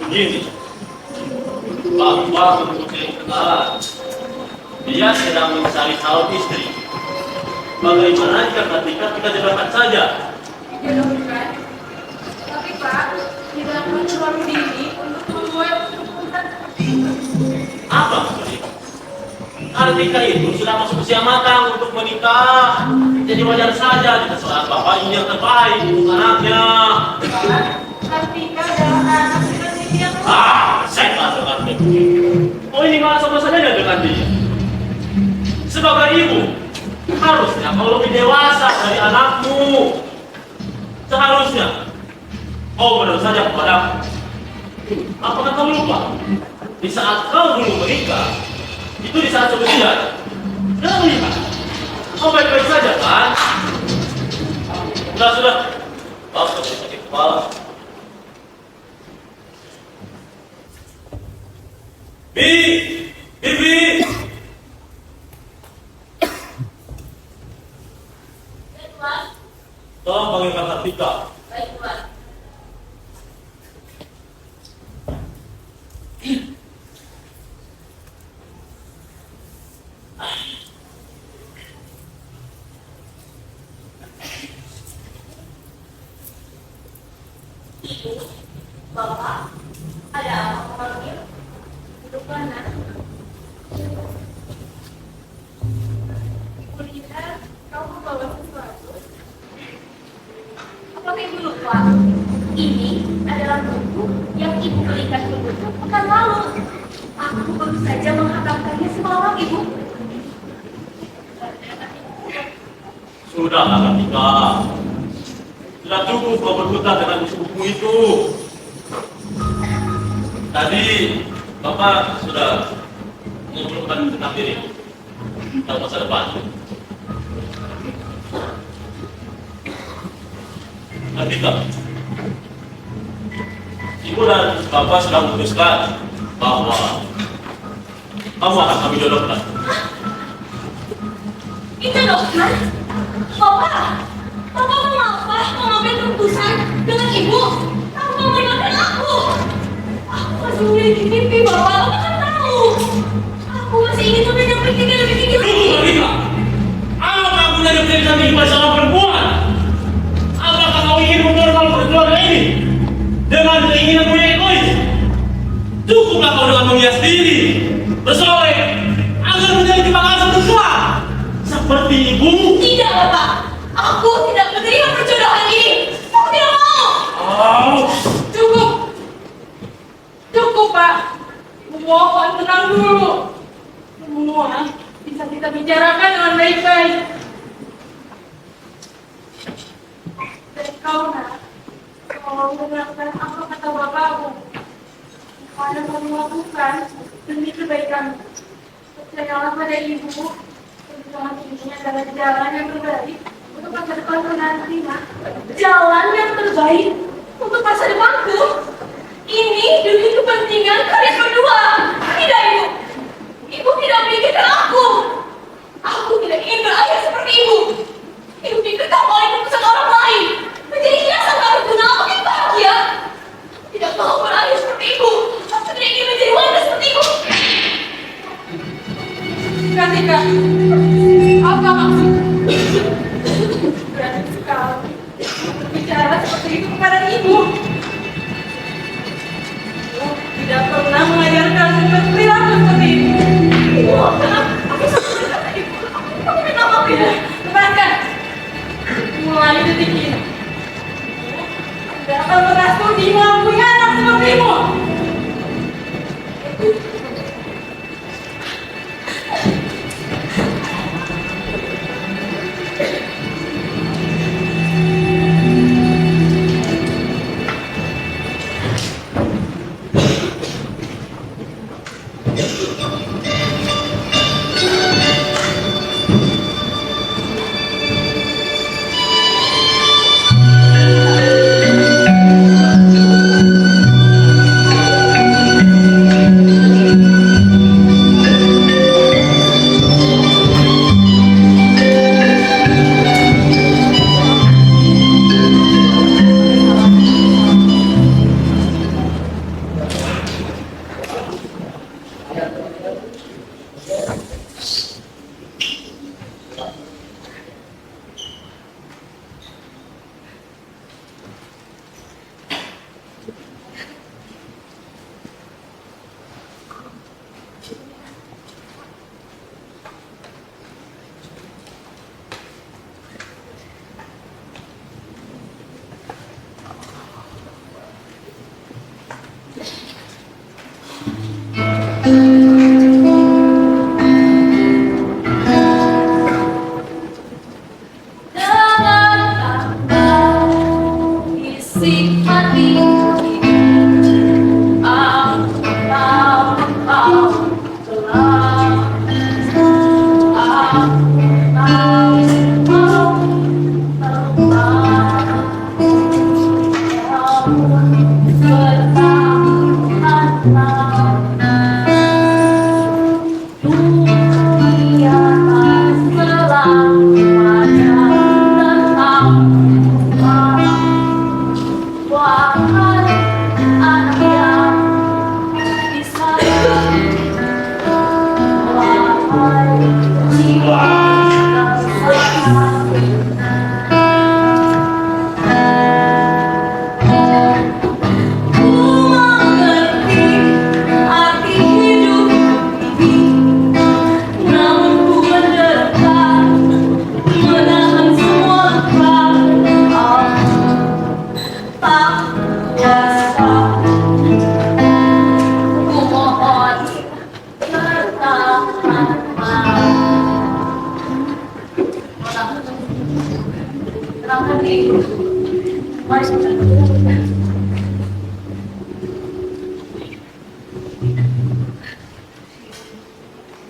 Begini, bahwa menurut kenalan, dia sedang mencari calon istri. Bagaimana jika ketika kita jodohkan saja? Dijodohkan? Tapi Pak, tidak mencuri diri untuk membuat keputusan seperti itu. Apa maksudnya? Ketika itu sudah masuk usia matang untuk menikah. Jadi wajar saja kita seorang bapak ini yang terbaik untuk anaknya. Ketika adalah anak seperti yang Saya tak dengan oh ini malah sama saja dengan dia. Sebagai ibu, harusnya kau lebih dewasa dari anakmu. Seharusnya kau menurut saja kepadaku. Apakah kau lupa? Di saat kau dulu menikah, itu di saat sebelumnya, jangan menikah. Kau baik-baik saja kan? Sudah. Kau sakit kepala. Bibi. Baik, Tuan. Tolong panggilkan Kartika. Baik, Tuan. Ibu, Bapak, ada apa memanggil? Duduk mana? Ibu lihat, kamu bawa sesuatu. Apakah Ibu lupa? Ini adalah buku yang Ibu belikan untuk pekan lalu. Aku baru saja menghantamkannya semalam, Ibu. Sudahlah Kartika. Sudah cukup kau berkutat dengan buku itu. Tadi Bapak sudah mengumpulkan tentang diri tentang masa depan. Kartika, Ibu dan Bapak sudah memutuskan bahwa kamu akan kami jodohkan. Itu dokter. Bapak mau apa? Mau ngambil keputusan dengan Ibu? Kamu mau meninggalkan aku? Aku masih memiliki mimpi, Bapak. Bapak kan tahu. Aku masih ingin memiliki mimpi lebih tinggi lagi. Tunggu Kartika, apakah aku jadi bisa mengikhlas seorang perempuan? Apakah kau ingin memperbaiki keluarga ini dengan keinginanmu yang egois? Cukuplah kau dengan menghias diri, bersolek, agar menjadi kebanggaan tua seperti ibu. Tidak, Bapak. Aku tidak menerima perjodohan ini. Aku tidak mau. Cukup, Pak. Mohon tenang dulu. Semua bisa kita bicarakan dengan baik-baik. Dan kau, Nak, kalau mendengarkan apa kata bapakmu, apa yang kamu lakukan demi kebaikan. Percayalah pada Ibu. Perjuangan ini adalah jalan yang terbaik untuk masa depanku nanti, Nak. Jalan yang terbaik untuk masa depanku. Ini demi kepentingan memikirkan aku. Aku tidak ingin berayah seperti ibu. Hidup di dekat oleh keputusan orang lain. Menjadi hiasan tak berguna aku yang bahagia. Aku tidak mau berayah seperti ibu. Aku tidak ingin menjadi wanita seperti ibu. Katika, apa maksud? Berani sekali berbicara seperti itu kepada ibu. Tidak pernah mengajarkan perilaku seperti ini. Kenapa? Aku sangat berkata ibu. Aku minta maaf ya. Lepaskan. Mulai detik ini. Tidak akan pernah studi mengakui anak sepertimu.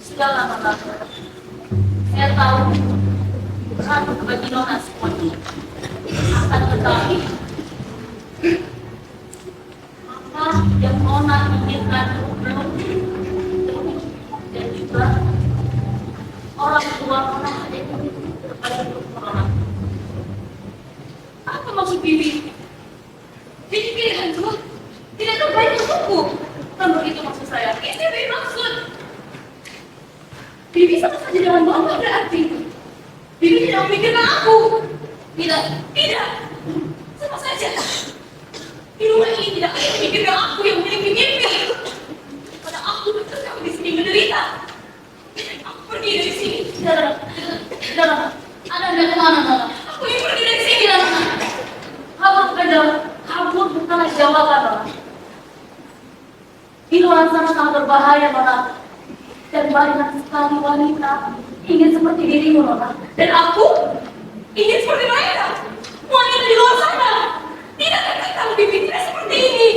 Sudah lama saya tahu berat bagi Nona semuanya. Akan tetapi apa yang Nona inginkan belum dan juga orang tua Nona ada yang kepada Nona. Apa maksud Bibi? Bibi pilihan itu tidak terbaik untukku. Bukan begitu maksud saya. Ini Bibi maksud. Bibi sama saja dengan Mama berarti. Bibi tidak memikirkan aku. Tidak. Sama saja. Di rumah ini tidak ada yang memikirkan aku yang memiliki mimpi. Pada aku tetap di sini menderita. Aku pergi dari sini. Tidak. Anda tidak kemana, Nona? Aku ingin pergi dari sini, Nona. Kabur bukanlah jawaban, Nona. Di luar sana sangat berbahaya, Nona. Dan banyak sekali wanita ingin seperti dirimu, Nona. Dan aku ingin seperti mereka. Wanita di luar sana. Tidak akan kamu Bibi tidak seperti ini.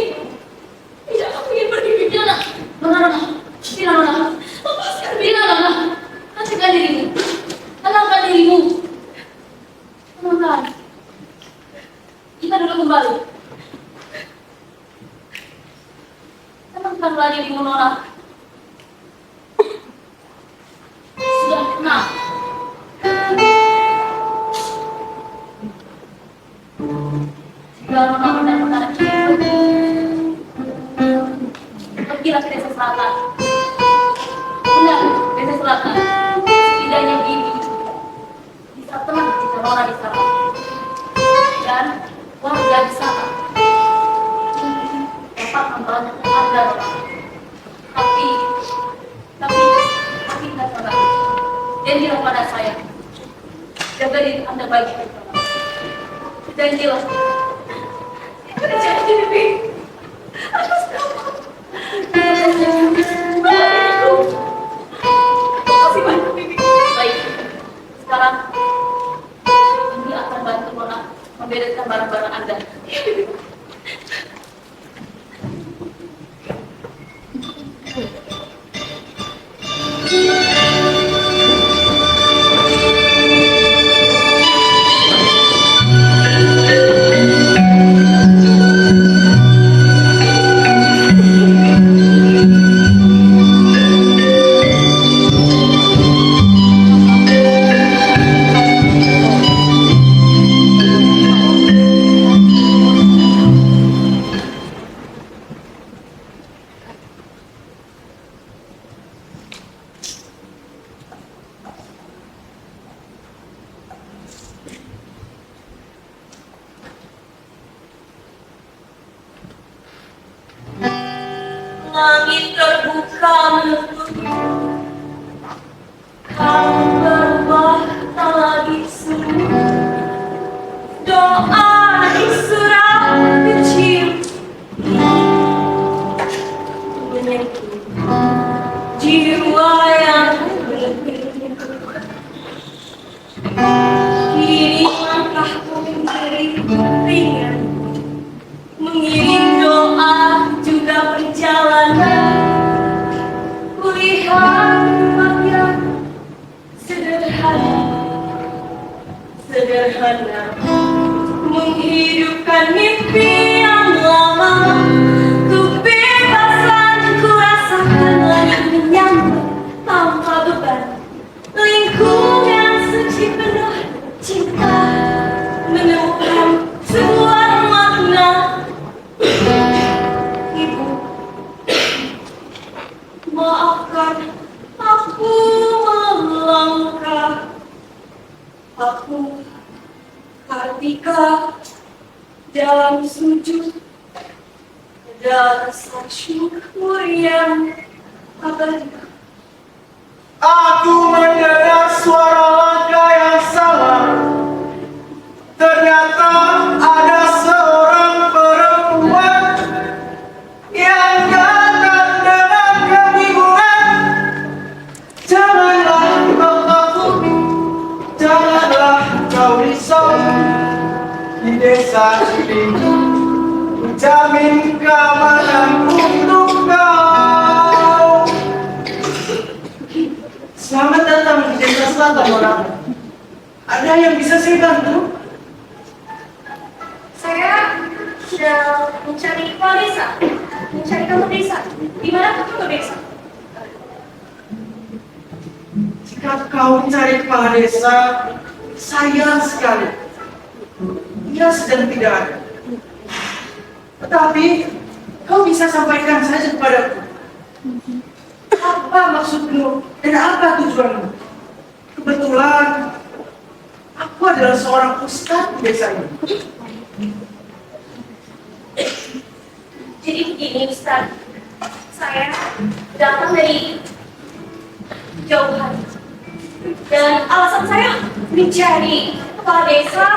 Tidak, aku ingin pergi, Bibi. Nona. Tidak, Nona. Lepaskan, bila, Nona. Hentikan dirimu. Tenangkan dirimu. Tenangkan. Kita duduk kembali. Tenangkanlah dirimu, Nona. pergilah ke desa selatan. Benar, desa selatan. Setidaknya Bibi bisa tenang jika Nona di sana. Dan warga di sana dapat membantu Anda. Tapi tidak salah. Janjilah pada saya. Jaga diri Anda baik-baik. Janjilah. Janji, Bibi. Atas nama. Makasih banyak, Bibi. Baik. Sekarang Bibi akan bantu Nona membereskan barang-barang Anda. Langit terbuka menutupmu, kamu berubah tak lagi sunyi. Doa di surat kecil menyentuh jiwa yang bergerak. Kini langkahku menjadi ringan, mengiring doa juga perjalanan. Kulihat tempat yang sederhana, menghidupkan mimpi yang lama. Kebebasan ku rasakan lagi menyambut tanpa beban. Lingkungan suci penuh cinta, menemukan sebuah makna. Ibu, maafkan aku melangkah. Aku Kartika dalam sujud, ada rasa syukur yang abadi. Aku mendengar suara langkah yang sama. Ternyata ada seorang perempuan yang datang dengan kebingungan. Janganlah kau takut, janganlah kau risau. Di desa ini jamin keamanan untuk kau. Selamat datang di desa selatan, orang. Ada yang bisa saya bantu? Saya sedang mencari kepala desa, mencari kantor desa. Di mana kantor desa? Jika kau mencari kepala desa, sayang sekali. Dia sedang tidak ada. Tetapi kau bisa sampaikan saja kepadaku. Apa maksudmu dan apa tujuanmu? Kebetulan aku adalah seorang ustadz di desa ini. Jadi begini, Ustaz. Saya datang dari jauh hari. Dan alasan saya mencari kepala desa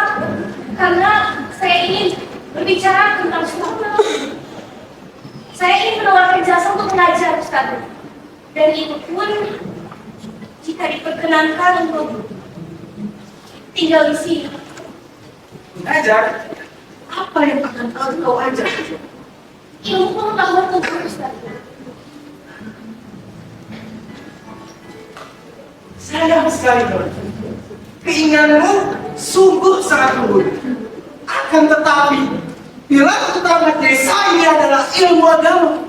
karena saya ingin berbicara tentang surga. Saya ingin menawarkan jasa untuk mengajar, Ustaz. Dan itu pun jika diperkenankan untuk tinggal di sini. Ajar, apa yang akan kau ajar? Ilmu pengetahuan tentang Ustaz. Sayang sekali, Don. Keinginanmu sungguh sangat luhur. Akan tetapi, nilai utama desa ini adalah ilmu agama,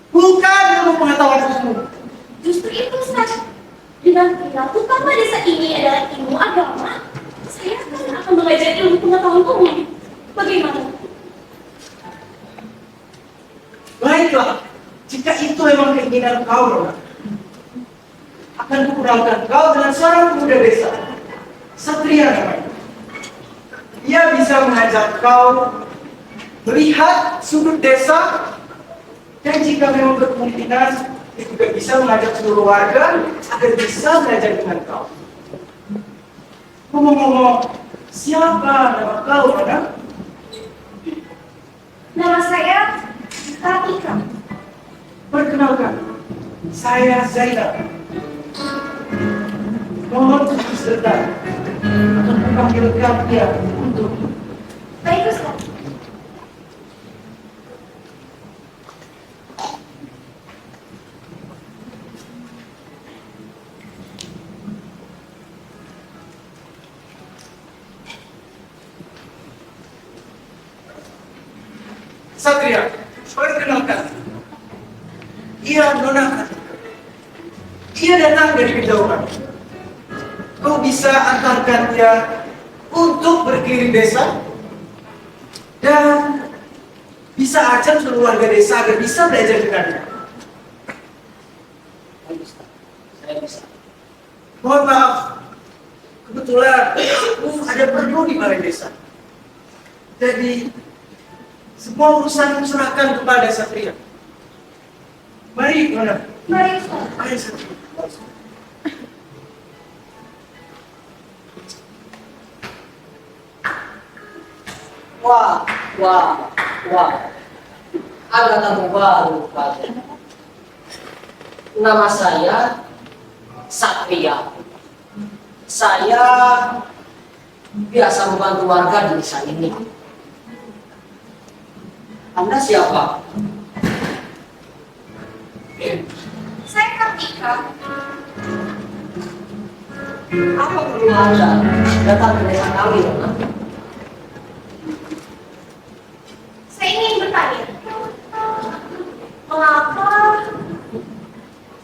bukan ilmu pengetahuan umum. Justru itu, Ustaz. Dengan nilai utama desa ini adalah ilmu agama, saya akan belajar ilmu pengetahuan umum. Bagaimana? Baiklah, Jika itu memang keinginan kau, Nona, akan kukurangkan kau dengan seorang pemuda desa, Satria namanya. Ia bisa mengajak kau melihat sudut desa, dan jika memang berkemungkinan, dia juga bisa mengajak seluruh warga agar bisa belajar dengan kau. Ngomong-ngomong, siapa nama kau, Nona? Nama saya Kartika. Perkenalkan, saya Zainab. Mohon tunggu sebentar. Akan kupanggilkan dia untuk Baik, Ustaz. Satria. Perkenalkan, ia Nona Kartika. Ia datang dari kejauhan. Kau bisa antarkan dia untuk berkeliling desa dan bisa ajak seluruh warga desa agar bisa belajar dengannya. Saya bisa. Mohon maaf, kebetulan aku ada perlu di balai desa. Jadi semua urusan serahkan kepada Satria. Mari, Nona. Mari, Ustaz. Ayo, Satria. Wah, wah, wah. Ada tamu baru, Pak. Nama saya Satria. Saya biasa membantu warga di desa ini. Anda siapa? Saya Kartika. Apa perlu Anda datang ke desa kami, Nona? Saya ingin bertanya, mengapa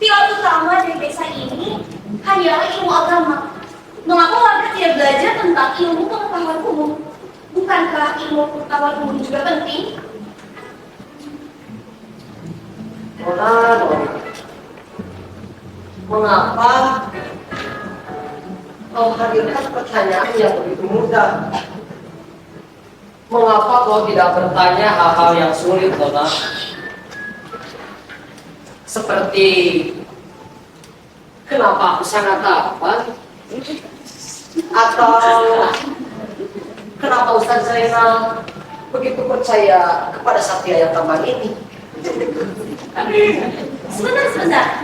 pilar utama dari desa ini hanyalah ilmu agama? Mengapa warga tidak belajar tentang ilmu pengetahuan umum? Bukankah ilmu pengetahuan umum juga penting? Nona, mengapa kau hadirkan pertanyaan yang begitu mudah? Mengapa kau tidak bertanya hal-hal yang sulit, Nona? Seperti kenapa aku sangat tampan? Atau kenapa Ustaz Zainal begitu percaya kepada Satria yang tampan ini? Sebentar.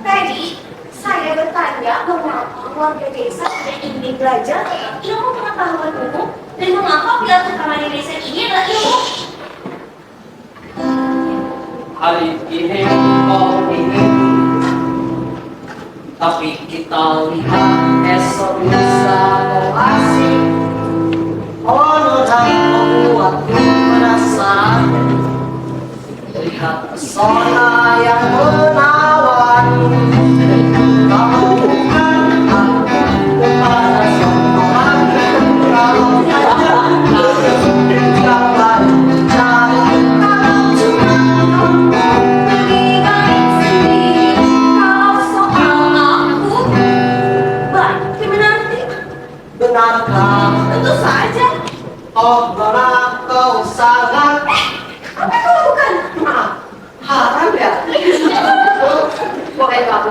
Tadi saya bertanya mengapa warga desa tidak ingin belajar ilmu pengetahuan umum dan mengapa pilar utama di desa ini adalah ilmu. Hari ini kau ingin, tapi kita lihat esok lusa kau asik. Oh Nona, membuatku penasaran. Lihat pesona yang menawan. Kau bukan aku kepada seorang kau jangan cari kau cuma Lebih baik sendiri kau soal aku. Baik, gimana nanti? benarkah? Tentu saja. Oh Nona, kau sangat Apa yang kau lakukan? haram ya? Boleh aku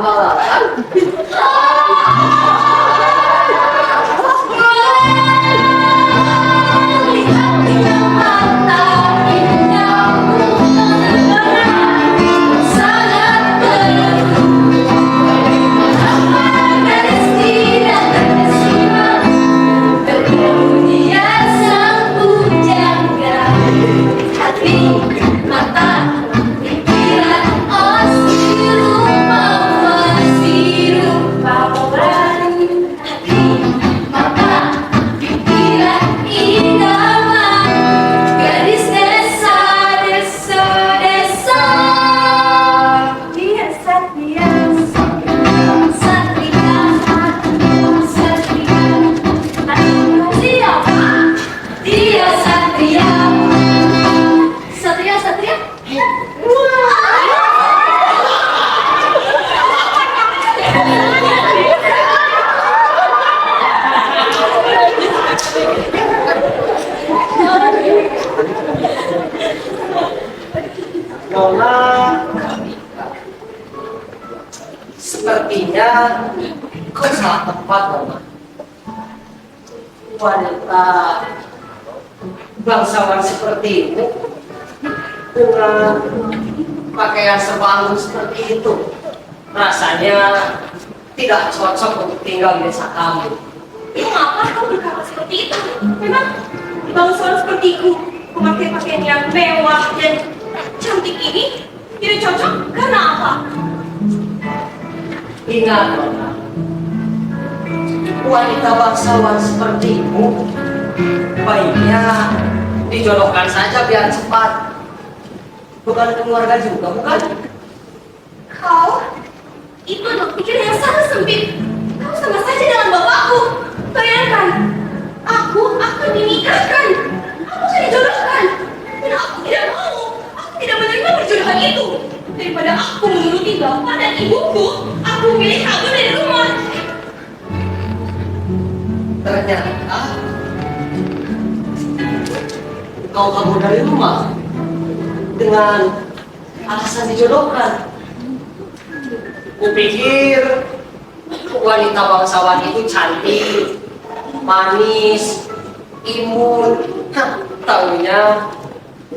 Nona Kalika. Sepertinya kau salah tepat, Nona. Wanita bangsawan sepertimu dengan pakaian serba seperti itu rasanya tidak cocok untuk tinggal di desa kamu. Mengapa kau berkata seperti itu? Memang bangsawan sepertiku memakai pakaian yang mewah dan cantik ini tidak cocok karena apa? Ingat, Nona, wanita bangsawan sepertimu baiknya dijodohkan saja biar cepat. Bukan keluarga juga, bukan? Kau itu adalah pikiran yang sangat sempit. Kau sama saja dengan bapakku. Bayangkan, aku akan dinikahkan, aku akan dijodohkan, dan aku tidak mau. Aku tidak menerima perjodohan itu. Daripada aku menuruti bapak dan ibuku, aku memilih kabur dari rumah. Ternyata kau kabur dari rumah dengan alasan dijodohkan. Kupikir wanita bangsawan itu cantik, manis, imun. Taunya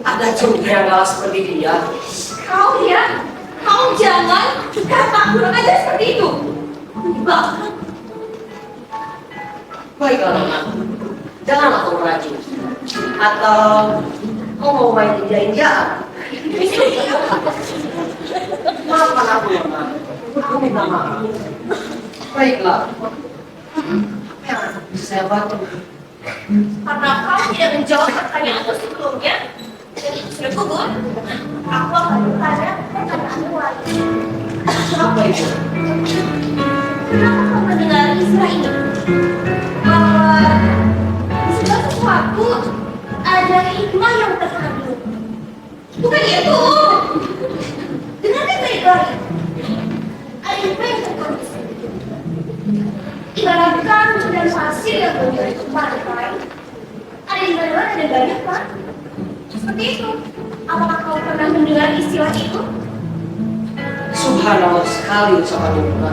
ada juga yang galas seperti dia. Kau ya, kau jangan kata kurang aja seperti itu. Bahkan Baiklah, Nona, janganlah kau meracu. Atau kau mau main india-indiaan? Maafkan aku, Nona. Aku minta maaf. Baiklah. Apa yang bisa saya bantu? karena kau tidak menjawab pertanyaanku sebelumnya, dan itu sudah gugur, aku akan bertanya pertanyaanmu lagi. Apa itu? Kenapa kau mendengar istilah ini? Bahwa di segala sesuatu ada hikmah yang terkandung. Bukan itu. Dengarkan baik-baik. Ada hikmah yang terkandung. Ibaratkan dan pasir yang menjadi pantai. Ada di mana ada banyak kan? Seperti itu. Apakah kau pernah mendengar istilah itu? Subhanallah sekali ucapan Nona.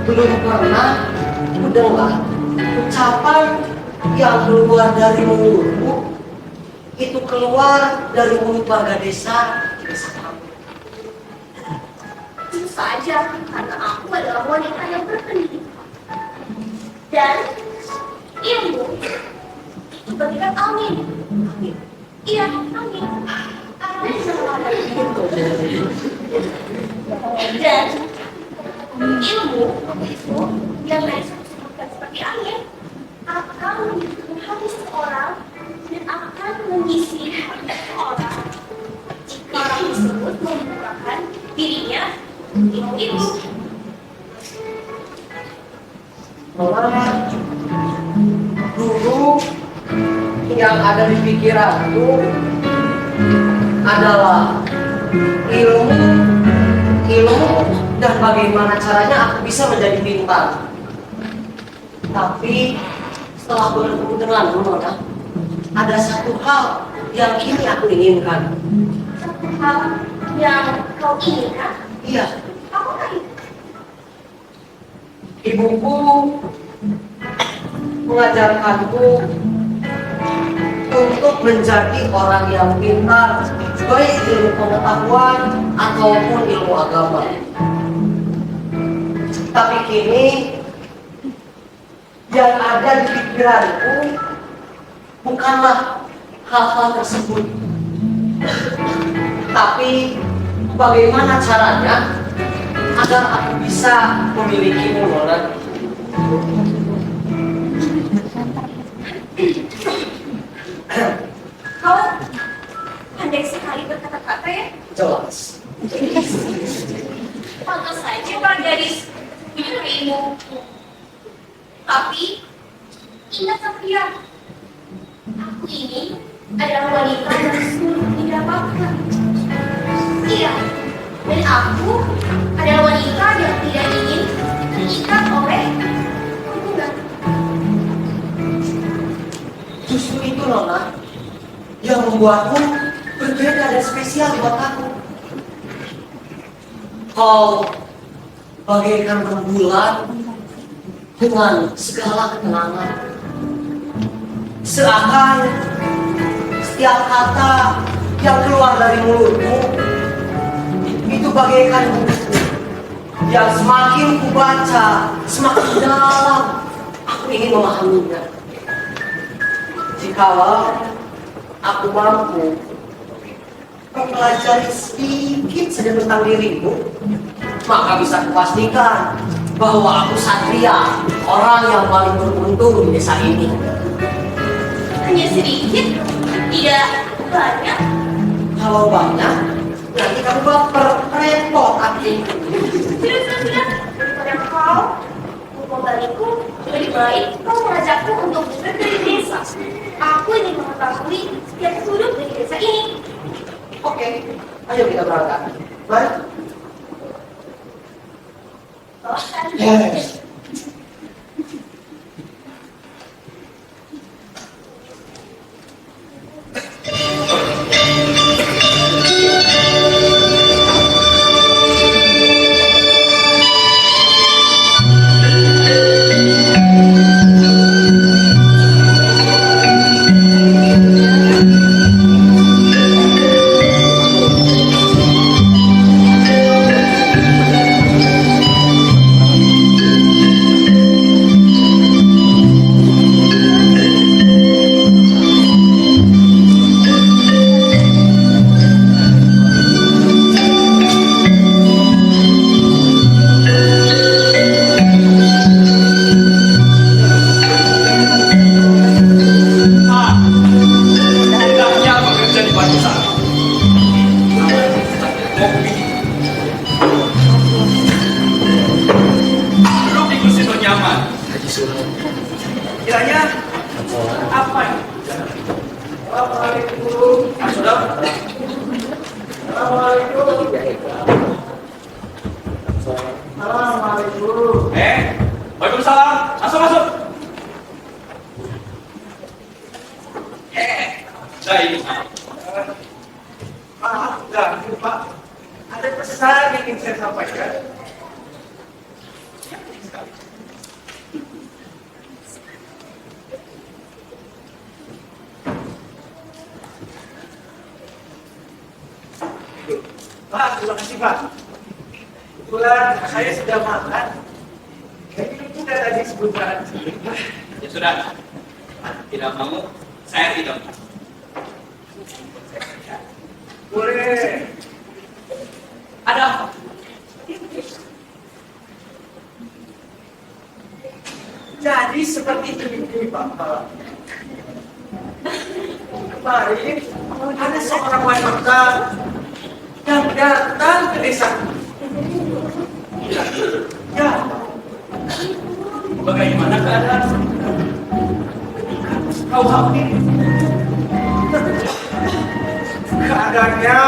Belum pernah mendengar ucapan yang keluar dari mulutmu itu keluar dari mulut warga desa kamu. Tentu saja, karena aku adalah wanita yang berpendidikan. Dan ilmu itu bagaikan angin. Iya, angin. Angin selalu dan ilmu itu yang disebutkan seperti angin akan mengikuti hati seseorang dan akan mengisi hati seseorang jika orang tersebut membukakan dirinya ilmu itu. Nona, dulu yang ada di pikiranku adalah ilmu dan bagaimana caranya aku bisa menjadi pintar. Tapi setelah bertemu denganmu, Nona, ada satu hal yang kini aku inginkan. Satu hal yang kau inginkan, Iya, apakah itu? ibuku mengajarkanku untuk menjadi orang yang pintar, baik ilmu pengetahuan ataupun ilmu agama. Tapi kini yang ada di pikiranku bukanlah hal-hal tersebut, tapi bagaimana caranya agar aku bisa memilikimu, Nona. Kau pandai sekali berkata-kata ya. Jelas. Pantas saja para gadis punya ilmu. Tapi ingat Satria, aku ini adalah wanita yang sulit didapatkan. Iya, dan aku adalah wanita yang tidak ingin terikat oleh hubungan. Justru itu, Nona, yang membuatku berbeda dari spesial buat aku. Kau bagaikan rembulan dengan segala kenangan. Seakan setiap kata yang keluar dari mulutmu itu bagaikan buku yang semakin ku baca, semakin dalam aku ingin memahaminya. Jikalau aku mampu mempelajari sedikit saja tentang dirimu, maka bisa kupastikan bahwa aku satria, orang yang paling beruntung di desa ini. Hanya sedikit, tidak banyak. Kalau banyak, nanti kamu baper, repot aku. Sudah. Daripada kau membaliku, lebih baik kau mengajakku untuk bekerja dari desa. Aku ingin mengetahui setiap sudut dari desa ini. Oke, ayo kita berangkat. Mari. Yes. Kiranya apa ini? Assalamualaikum. Saudara, Assalamualaikum. Assalamualaikum. Waalaikumsalam. Masuk. Saya ini. Maaf, ganggu Pak. Ada pesan yang ingin saya sampaikan. Pak, terima kasih Pak. Kebetulan saya sudah makan. Jadi kita tadi sebutan. Ya sudah. Tidak mau, saya tidak. Boleh. Ada apa? Jadi seperti ini Pak. Kemarin ada seorang wanita yang datang ke desa. Ya, Bagaimana keadaan? kau hampir. Keadaannya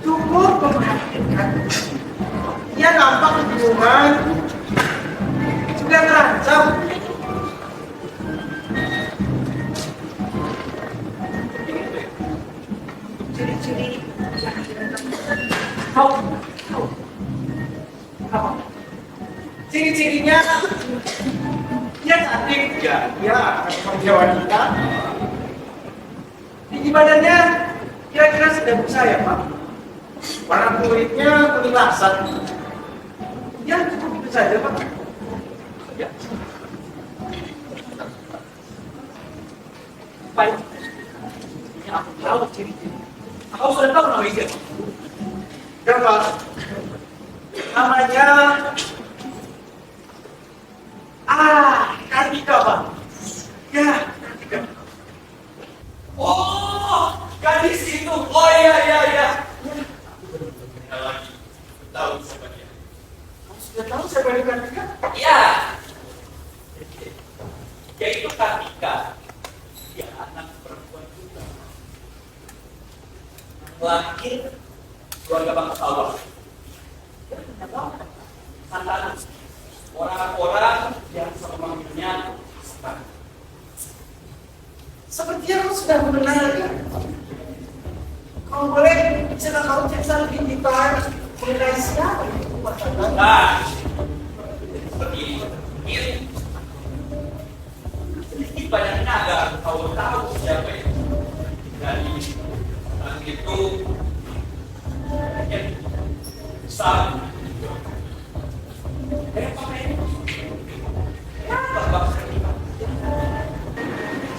cukup memprihatinkan. Ia nampak kebingungan, juga terancam. Ciri-ciri kau apa? Ciri-cirinya dia cantik, ya seperti wanita. Tinggi badannya kira-kira sedang saya Pak. Warna kulitnya kuning lasat. Ya cukup itu saja Pak. Ya. Baik. Ini aku tahu ciri-ciri. Kau sudah tahu nama dia? Ya Pak. Namanya Kartika Pak. Ya, Kartika. Oh, gadis itu. Oh iya. Tahu siapa dia? Kamu sudah tahu siapa ini Kartika? Ya. Yaitu Kartika. Dia anak perempuan juga. Lahir keluarga bangsa Allah. Santanan orang-orang yang selalu memanggilnya Stan. Sepertinya kamu sudah mengenalnya. Kalau boleh, bisa kau cerita lebih detail mengenai siapa itu pasangan? Nah, seperti ini. Sedikit banyaknya agar kau tahu siapa itu. Dari orang itu yang besar.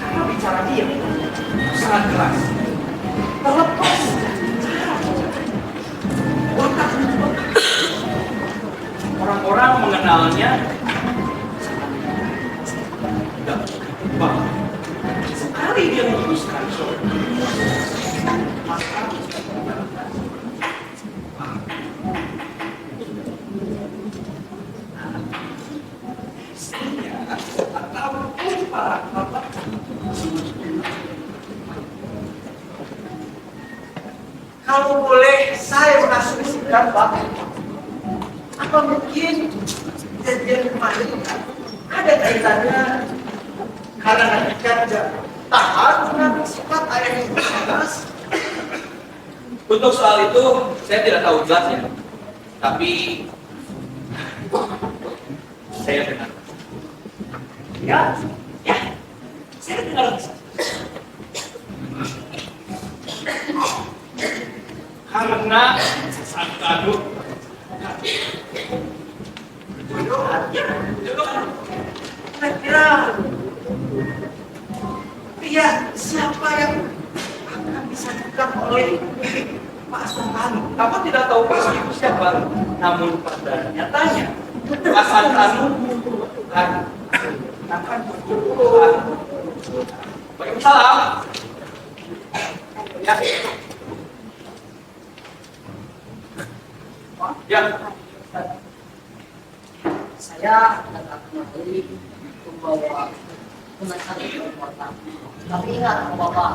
Cara bicara dia sangat keras. Terlepas watak Orang-orang mengenalnya tidak berubah. Sekali dia memutuskan kalau boleh saya mengasumsikan Pak, apa mungkin kejadian kemarin ada kaitannya karena ketika tidak tahan mengambil sifat ayah yang bersalah. Untuk soal itu saya tidak tahu jelasnya, tapi saya dengar. Ya, ya, saya dengar. Karena saat aduk Kira-kira pria siapa yang akan disajikan oleh Pak Santanu? aku tidak tahu pasti itu siapa, namun pada nyatanya Hasan Tanu akan Waalaikumsalam. Ya. Ya. Saya datang kemari membawa penasaran kekuatan. Tapi ingat, Bapak,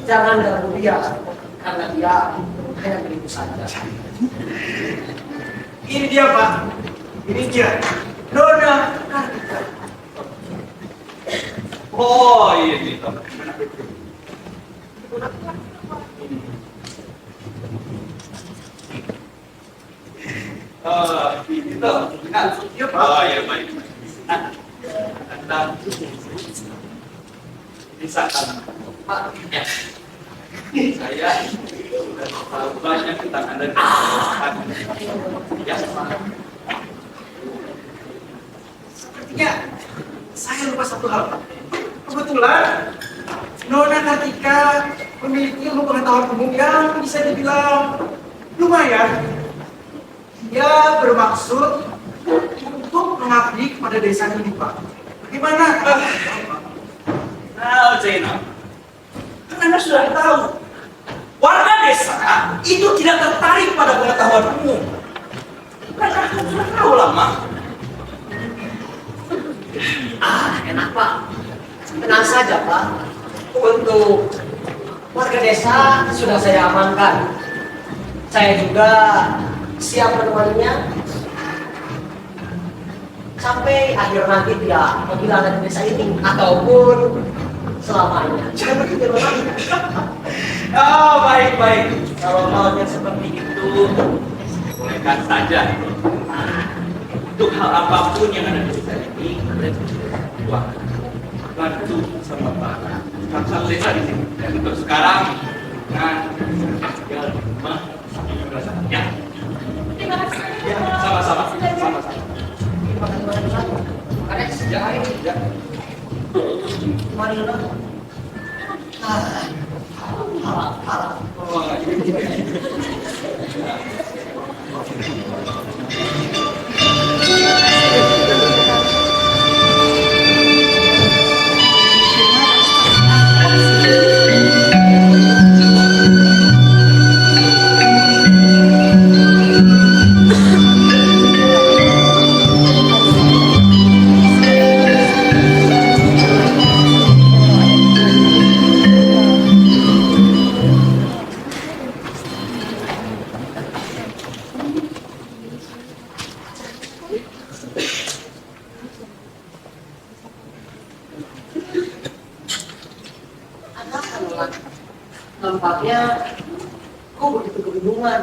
jangan ganggu dia, karena dia hanya begitu saja. Ini dia Pak, ini dia Nona Kartika. Oh iya gitu. Itu kan Iya Pak. oh iya baik. Nah, Anda bisa kan Pak? Ya. Saya sudah tahu banyak tentang Anda. Ya. Sepertinya saya lupa satu hal Pak. Kebetulan Nona Kartika memiliki ilmu pengetahuan umum yang bisa dibilang lumayan. Dia bermaksud untuk mengabdi kepada desa ini Pak. Bagaimana? Nah, Zainal, kan Anda sudah tahu warga desa itu tidak tertarik pada pengetahuan umum. Karena aku sudah tahu lama. Enak Pak. Tenang saja Pak. Untuk warga desa sudah saya amankan. Saya juga siap menemaninya sampai akhir nanti dia menghilangkan desa ini ataupun selamanya. Jangan begitu Pak. Oh, baik-baik. Kalau halnya seperti itu, bolehkan saja. Untuk hal apapun yang ada di desa ini, wah, bantu sama Pak Kapsal desa di sini. Dan untuk sekarang, nah, tinggal ya. Terima kasih. Ya, sama-sama. Sama-sama. Kades, Ya, ya. mari Nona. Harap. Oh, Nampaknya Aku begitu kebingungan.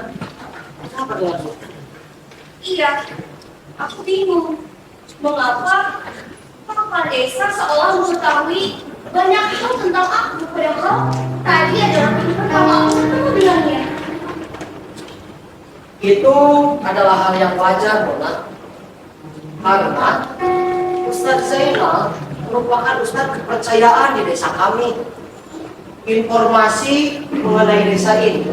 Kenapa denganmu? Iya, aku bingung. Mengapa kepala desa seolah mengetahui banyak hal tentang aku, padahal tadi adalah kali pertama aku ketemu dengannya. Itu adalah hal yang wajar, Nona. Karena Ustadz Zainal merupakan Ustadz kepercayaan di desa kami. Informasi mengenai desa ini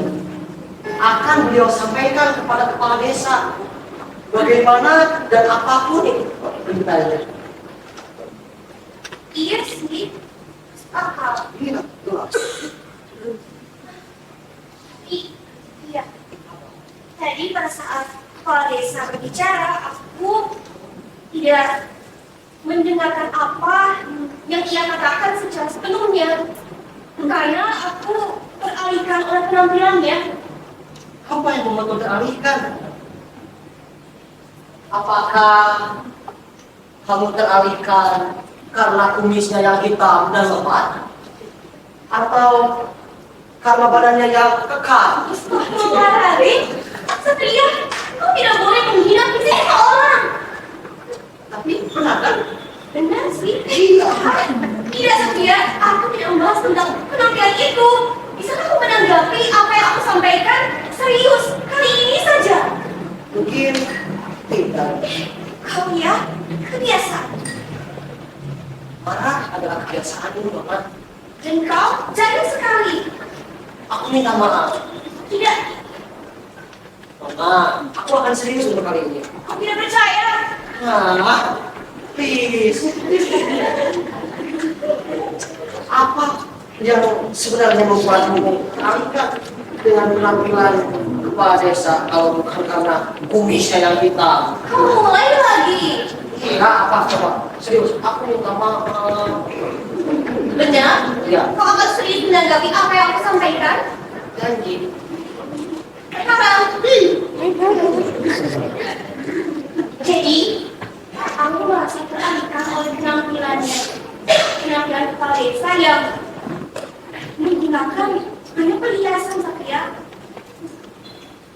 akan beliau sampaikan kepada kepala desa. Bagaimana dan apapun itu beritanya. Iya sih, akal. Iya, betul. Iya. Tadi pada saat kepala desa berbicara, aku tidak mendengarkan apa yang ia katakan secara sepenuhnya. Karena aku teralihkan oleh penampilannya. Apa yang membuat kau teralihkan? Apakah kamu teralihkan karena kumisnya yang hitam dan lebat? Atau karena badannya yang kekar? Astagfirullahaladzim, Satria, kau tidak boleh menghina fisik seseorang. Tapi benar kan? Benar sih. Iya. Tidak, Satria, aku tidak membahas tentang penampilan itu. Bisakah kau menanggapi apa yang aku sampaikan? Serius, kali ini saja. Mungkin tidak. Kau ya, kebiasaan. Marah adalah kebiasaanmu, Mama. Dan kau jago sekali. Aku minta maaf. Tidak, Mama, aku akan serius untuk kali ini. aku tidak percaya. Nah, please. Apa yang sebenarnya membuatmu teralihkan dengan penampilan kepala desa kalau bukan karena kumisnya yang hitam? Kau mulai lagi. Iya, apa coba? Serius, aku minta maaf. Benar? Ya, Kau akan serius menanggapi apa yang aku sampaikan? janji. Sekarang. Jadi, aku merasa teralihkan oleh penampilannya. Penampilan kepala desa yang menggunakan banyak perhiasan, Satria.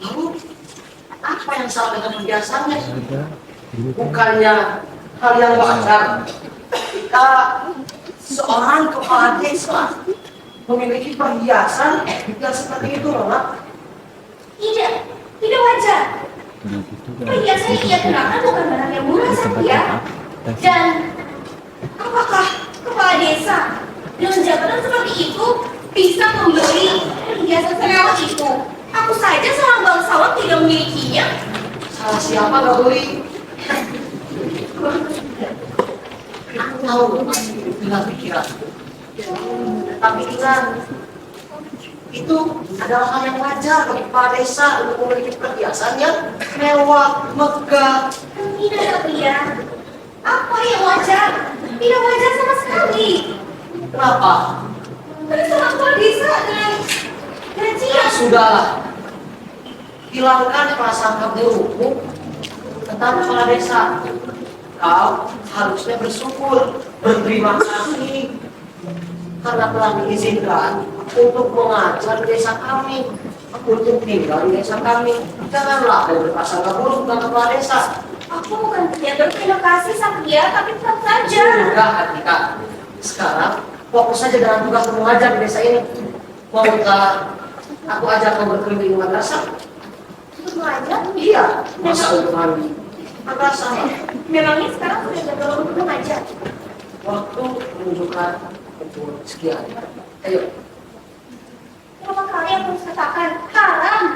Lalu, apa yang salah dengan perhiasannya? Bukannya hal yang wajar jika seorang kepala desa memiliki perhiasan yang seperti itu, Nona. Tidak, tidak wajar. Perhiasan yang ia kenakan bukan barang yang murah, Satria. Dan apakah kepala desa dengan jabatan seperti itu bisa membeli perhiasan semewah itu? Aku saja seorang bangsawan tidak memilikinya. Salah siapa nggak beli? Aku tahu dengan pikiran. Tapi ingat, itu adalah hal yang wajar bagi kepala desa untuk memiliki perhiasan yang mewah, megah. Tidak, Satria. Apa yang wajar? Tidak wajar sama sekali. Kenapa? Ada seorang kepala desa dengan gaji yang Sudahlah. Hilangkan prasangka burukmu tentang kepala desa. Kau harusnya bersyukur, berterima kasih karena telah diizinkan untuk mengajar di desa kami, untuk tinggal di desa kami. Janganlah kau berprasangka buruk tentang kepala desa. aku bukan tidak berterima kasih, Satria, tapi tetap saja. Sudah, Atika. Sekarang fokus saja dengan tugas mengajar di desa ini. Maukah aku ajak kau berkeliling madrasah? Untuk mengajar? Iya, masa untuk mandi madrasah. Memangnya sekarang sudah gagal untuk mengajar? Waktu menunjukkan pukul sekian. Ayo. Berapa kali aku harus katakan haram?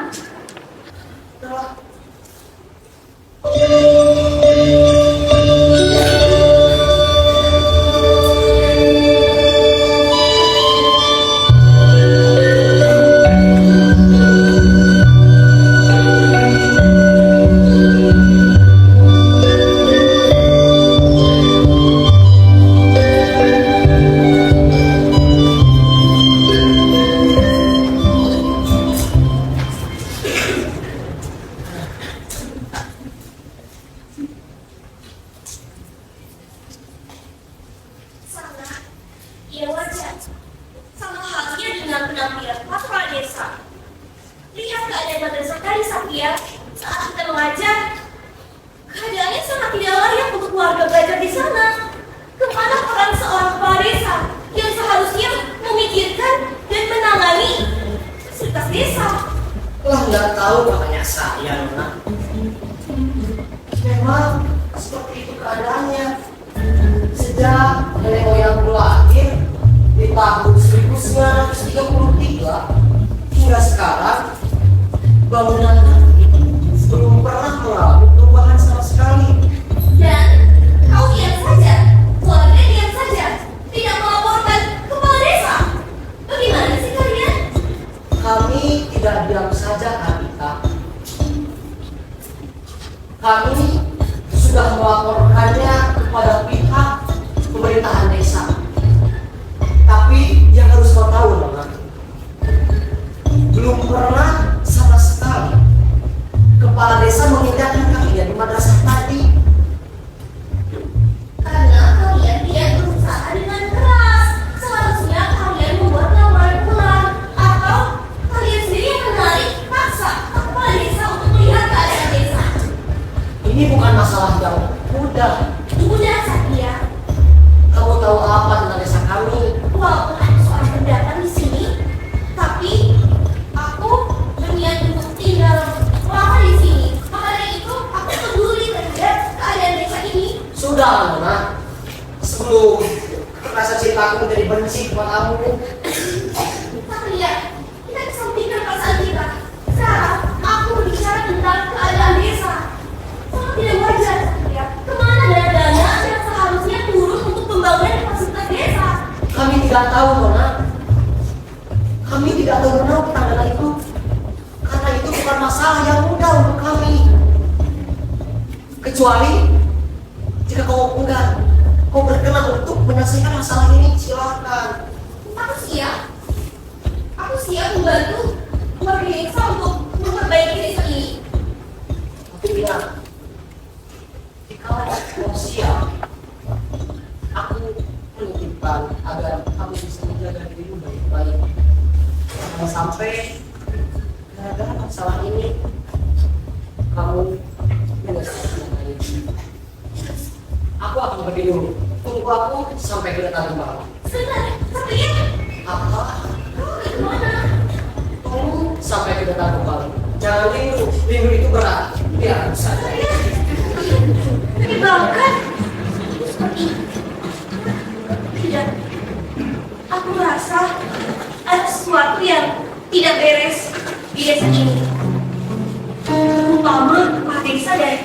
madrasah Kalisah ya. Saat kita mengajar, keadaannya sangat tidak layak untuk warga belajar di sana. Kemana peran seorang kepala desa yang seharusnya memikirkan dan menangani fasilitas desa? Lah nggak tahu makanya saya, Nona. Memang seperti itu keadaannya. Sejak nenek moyangku lahir di tahun 1933 hingga sekarang, bangunan belum pernah mengalami perubahan sama sekali. Dan kau lihat saja, keluarga lihat saja, tidak melaporkan kepala desa. Bagaimana sih kalian? Kami tidak diam saja, Kalita. Kami sudah melaporkannya kepada pihak pemerintahan desa. Tapi yang harus kau tahu, Nona, belum pernah sama sekali kepala desa memindahkan kalian di madrasah tadi. Karena kalian tidak berusaha dengan keras. Seharusnya kalian membuat lamaran pulang, atau kalian sendiri yang menarik paksa kepala desa untuk melihat keadaan desa. Ini bukan masalah yang mudah. Mudah saja. Kamu tahu apa tentang desa kami? Walaupun ada seorang pendatang di sini, tapi aku berniat untuk tinggal lama di sini. Maka dari itu, aku peduli terhadap keadaan desa ini. Sudah, Nona. Sebelum rasa cintaku menjadi benci kepadamu, Tapi lihat, kita kesampingkan perasaan kita. Sekarang, aku berbicara tentang keadaan desa. Sangat tidak wajar, ya. Kemana dana-dana yang seharusnya turun untuk pembangunan fasilitas desa? kami tidak tahu, Nona. Kami tidak tahu benar tentang dana itu. Karena itu bukan masalah yang mudah untuk kami. Kecuali jika kau enggak, kau berkenan untuk menyelesaikan masalah ini, silakan. Aku siap. Aku siap membantu warga desa untuk memperbaiki desa ini. Tapi ingat, jika kau siap, aku menitipkan agar kamu bisa menjaga dirimu baik-baik. Jangan sampai gara-gara masalah ini kamu menyelesaikan ini. Aku akan pergi dulu. Tunggu aku sampai kedatangan baru. Sebentar, sepertinya Apa? kau kemana? Tunggu sampai kedatangan baru. Jangan rindu. Rindu itu berat. Biar aku saja. Menyebalkan. Seperti tidak. Aku merasa ada sesuatu yang tidak beres di desa ini. Terutama kepala desa dan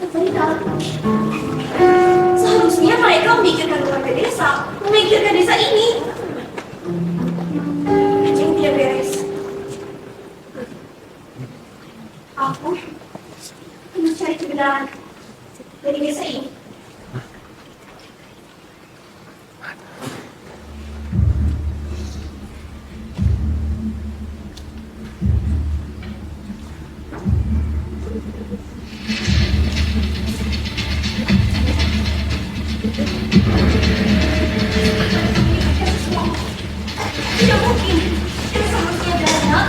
pemerintah. Seharusnya mereka memikirkan warga desa, memikirkan desa ini. Ada yang tidak beres. Aku mencari kebenaran dari desa ini. Tidak mungkin. Ini seharusnya dana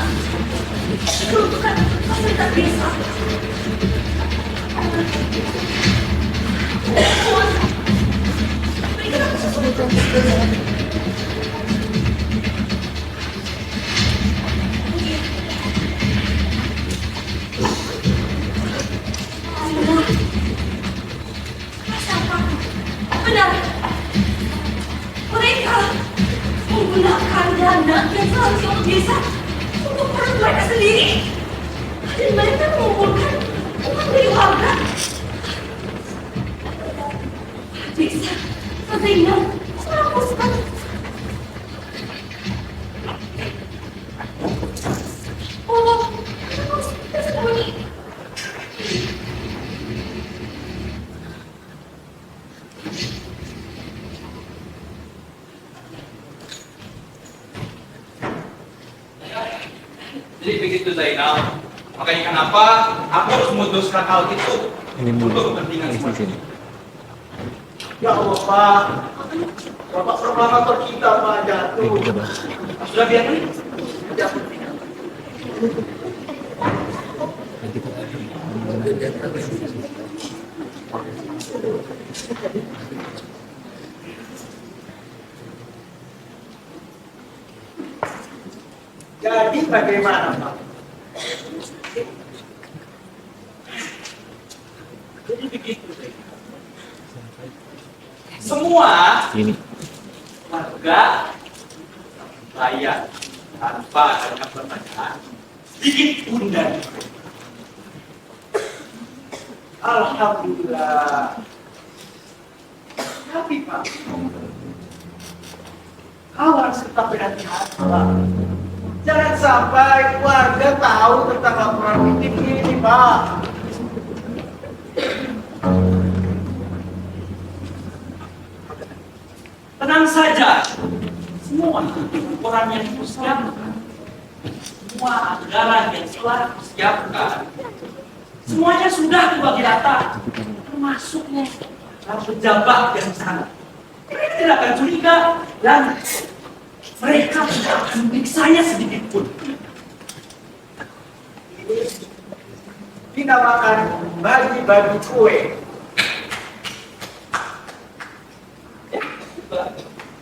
diperuntukkan fasilitas desa. Berikan aku sesuatu. Benar. Mereka menggunakan dana yang seharusnya untuk desa untuk perut mereka sendiri. Dan mereka mengumpulkan uang dari warga. Desa, Fadlina, seorang pasukan. Oh, kenapa harus tersembunyi? Jadi begitu Zainal, makanya kenapa aku harus memutuskan hal itu untuk kepentingan semua. Ya Allah, Pak. Bapak proklamator kita, Pak, jatuh. Sudah biar nih. Jadi bagaimana, Pak? Jadi begitu. Semua warga layak tanpa ada pertanyaan sedikit pun dari mereka. Alhamdulillah. Tapi Pak, kau harus tetap berhati-hati, Pak. Jangan sampai warga tahu tentang laporan fiktif ini, Pak. Tenang saja, semua laporan yang disiapkan, semua anggaran yang telah disiapkan, semuanya sudah dibagi rata, termasuknya para pejabat yang sana. Mereka tidak akan curiga dan mereka tidak akan memiksanya sedikit pun. Ini dinamakan bagi-bagi kue.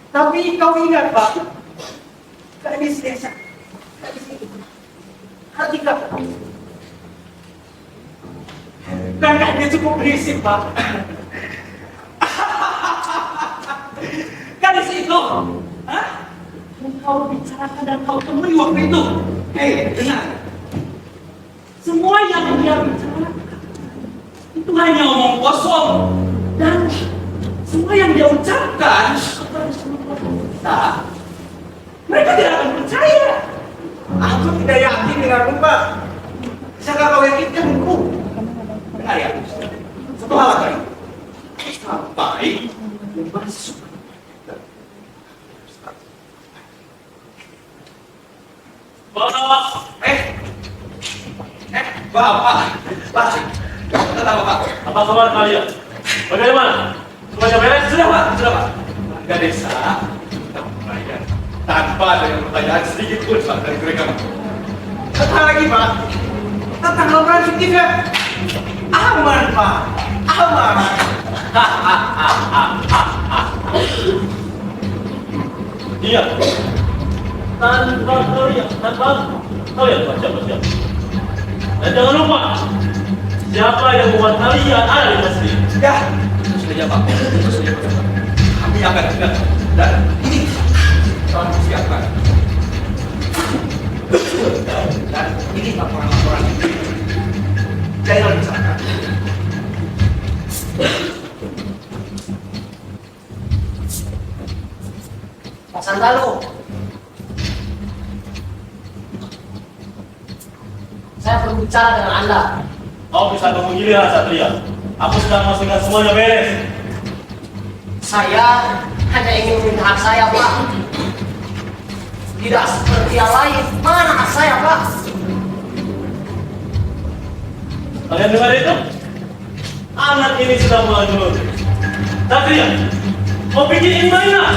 Tapi kau ingat, Pak, gadis desa, gadis itu, hati kau. Bukankah dia cukup berisik, Pak? Gadis itu, hah? Yang kau bicarakan dan kau temui waktu itu. Hei, dengar. Semua yang dia bicarakan itu hanya omong kosong dan semua yang dia ucapkan kepada semua kita, mereka tidak akan percaya. Aku tidak yakin denganmu, Pak. Bisakah kau yakinkanku? Dengar ya, satu hal lagi. Sampai masuk. Bapak, tetap Pak. Apa kabar kalian? Bagaimana? Semuanya beres? Sudah Pak. Warga desa kita membayar tanpa ada yang pertanyaan sedikit pun Pak dari mereka. Apa lagi, Pak? Tentang laporan fiktifnya. Aman, Pak. Aman. Iya. Tanpa kalian baca. Dan jangan lupa, siapa yang membuat kalian ada di masjid. Ya, itu saja Pak. Itu saja Pak. Kami akan ingat dan ini kami siapkan. Dan ini laporan-laporan ini. Jangan misalkan. Pak Santalo, saya perlu bicara dengan Anda. Kau bisa mengunggili Satria. Aku sedang memastikan semuanya beres. Saya hanya ingin meminta hak saya, Pak. Tidak seperti yang lain. Mana hak saya, Pak? Kalian dengar itu? Anak ini sudah maju. Satria, mau bikin ini mainan?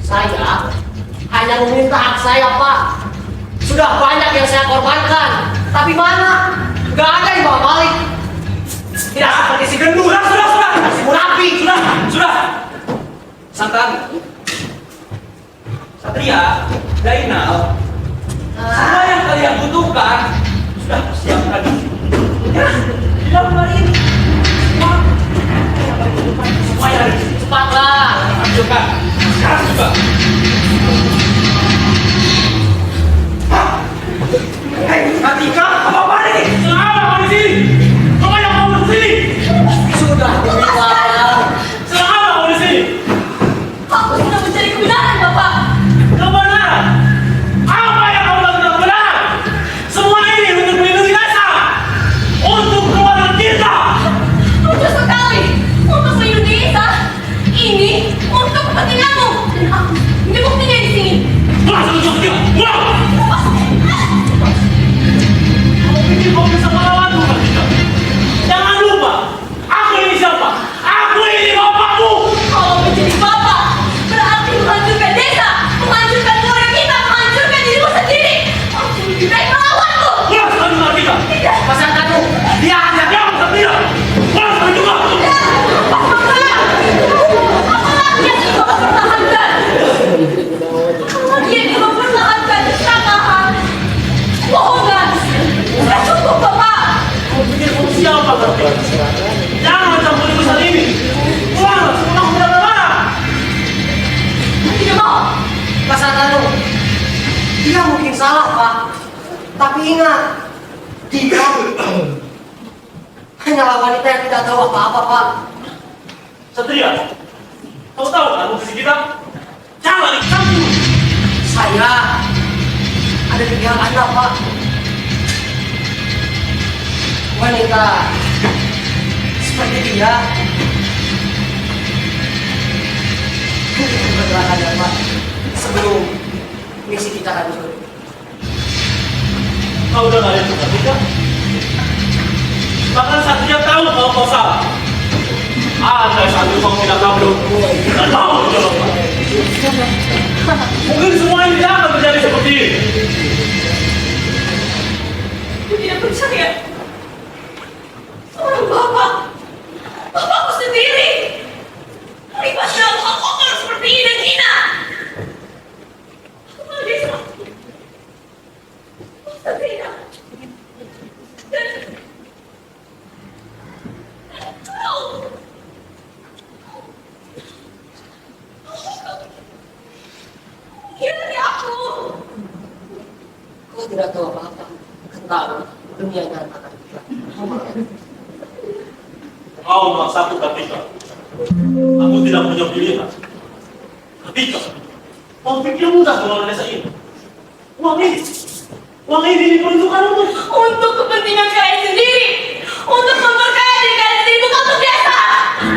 Saya hanya meminta hak saya, Pak. Sudah banyak yang saya korbankan. Tapi mana? Gak ada yang bawa balik. Tidak seperti si gendut. Sudah. Si munafik. Sudah. Santan. Satria, Zainal, semua yang kalian butuhkan sudah siapkan di sini. Ya, di dalam hari ini. Semua yang ada di sini. Cepatlah. Ambilkan. Sekarang juga. Hei, Atika, apa ini? Kenapa kau di sini? Kau yang mau di sini? Sudah dibilang. Kenapa kau di sini? Aku sudah mencari kebenaran, Bapak. Kebenaran? Apa yang kau lakukan kebenaran? Semua ini untuk melindungi Nasa, untuk keluarga kita. Lucu sekali. Untuk melindungi Isa. Ini untuk kepentingan Dia mungkin salah, Pak. Tapi ingat, dia hanyalah wanita yang tidak tahu apa-apa, Pak. Satria, kau tahu kan posisi kita? Jangan ikut campur. Saya ada di pihak Anda, Pak. Wanita seperti dia bergerakan ya, Pak, sebelum misi kita hancur. Kau udah gak ada yang kita? Bahkan Satria tahu kalau kau salah. Ada satu kau tidak tahu. Dan mau menjawab. Mungkin semua ini tidak akan terjadi seperti ini. Aku tidak percaya. Seorang bapak, bapakku sendiri, melibat dalam hal seperti ini dan hina. Aku malah bisa. Satria. Dan kau. Kira aku. Kau tidak tahu apa-apa tentang dunia nyata. Kau memaksaku ketika aku tidak punya pilihan. Ketika kau pikir mudah mengelola desa ini. Uang ini diperuntukkan Untuk kepentingan kalian sendiri, untuk memperkaya diri kalian sendiri, bukan untuk desa.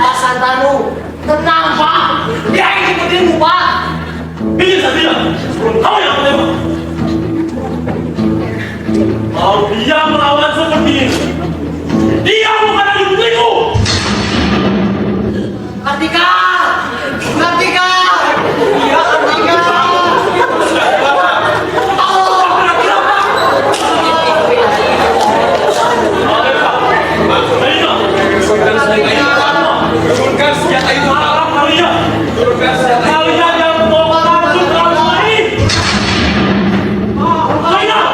Pak Santanu, tenang, Pak. Dia ingin sepertimu, Pak. Pilih Satria sebelum kau yang menembak. Kalau dia melawan seperti ini, dia bukan lagi putriku. Kartika! Kartika! Iya, Kartika! Turunkan senjata itu. Turunkan senjata itu. Kalian yang mau meracun kamu ini. Kalian.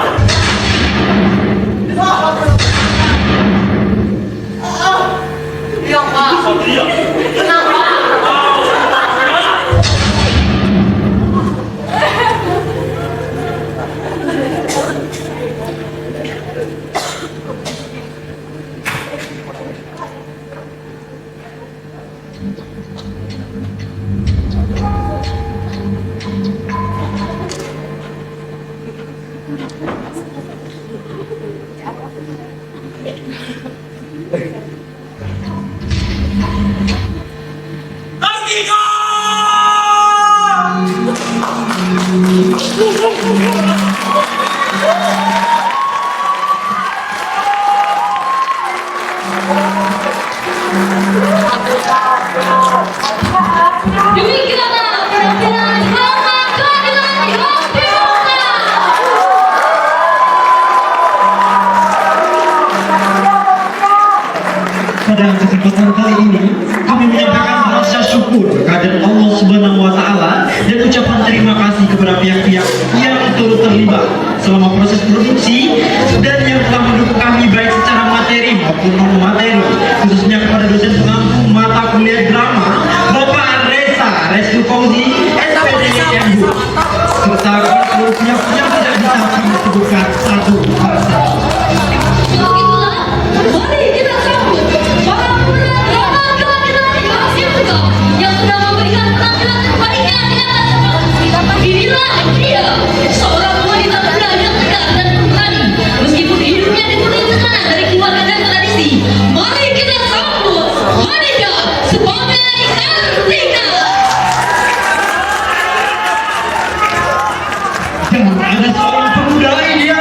Iya, Pak. Satria. Tenang, Pak. Kartika! Demikianlah penampilan Rama keadilan yang dibuka. Pada kesempatan kali ini kami menyampaikan rasa syukur kehadirat Allah Subhanahu wa taala dan ucapan terima kasih kepada pihak-pihak yang turut terlibat selama proses produksi dan yang telah mendukung kami baik secara materi maupun non materi, khususnya kepada dosen pengampu mata kuliah drama Bapak Restu Fauzi SPDMU serta seluruh pihak yang tidak bisa kami sebutkan satu persatu. Begitulah, mari kita sambut para pemenang Rama keadilan yang dibuka yang sudah memberikan penampilan terbaiknya di atas panggung. Inilah dia, seorang wanita muda yang tegar dan berani meskipun hidupnya dipenuhi tekanan dari keluarga dan tradisi. Mari kita sambut Hanida sebagai Kartika. Dan ada seorang pemuda ideal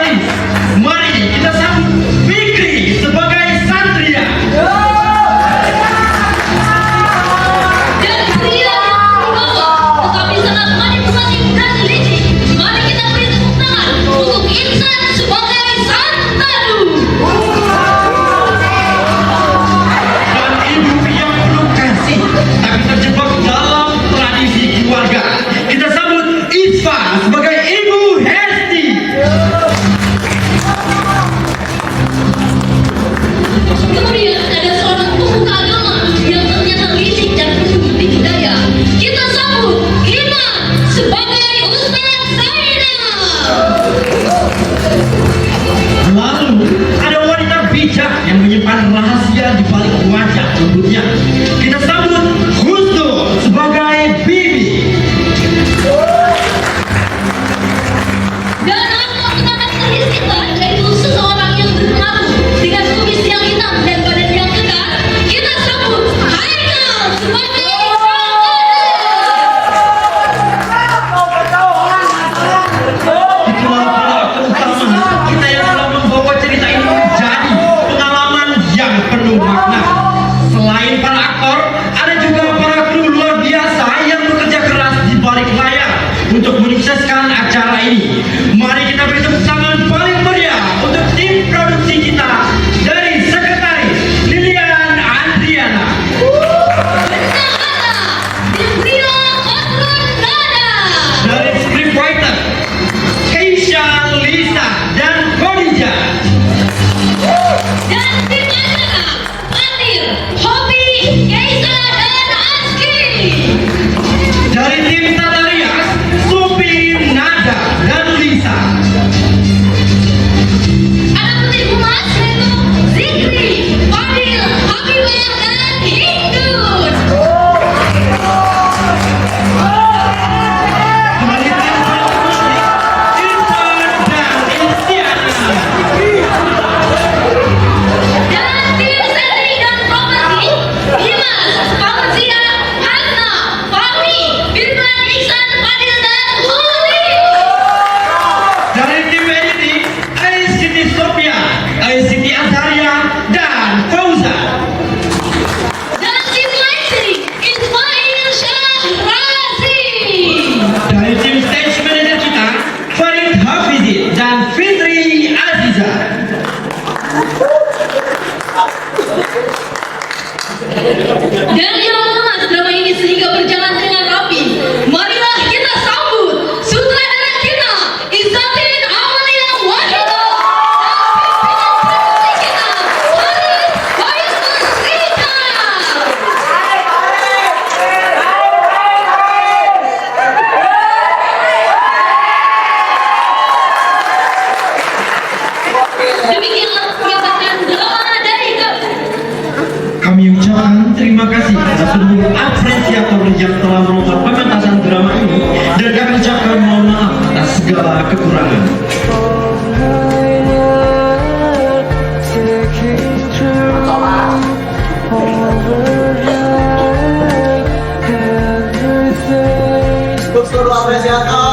kreator yang telah melakukan pementasan drama ini, dan kami ucapkan mohon maaf atas segala kekurangan. Untuk seluruh apresiator